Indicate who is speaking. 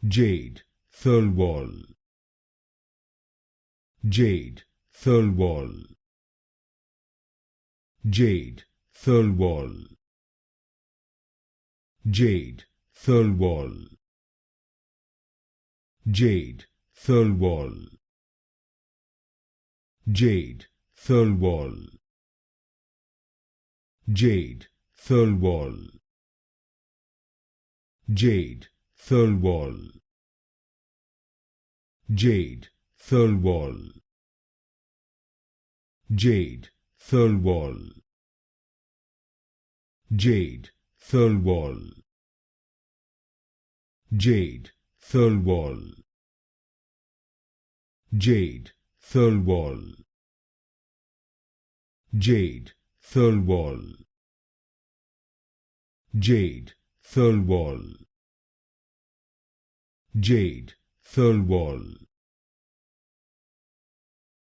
Speaker 1: Jade Thirlwall, Jade Thirlwall, Jade Thirlwall, Jade Thirlwall, Jade Thirlwall, Jade Thirlwall, Jade Thirlwall, Jade Thirlwall, Jade Thirlwall, Jade Thirlwall, Jade Thirlwall, Jade Thirlwall, Jade Thirlwall, Jade Thirlwall, Jade Thirlwall, Jade Thirlwall,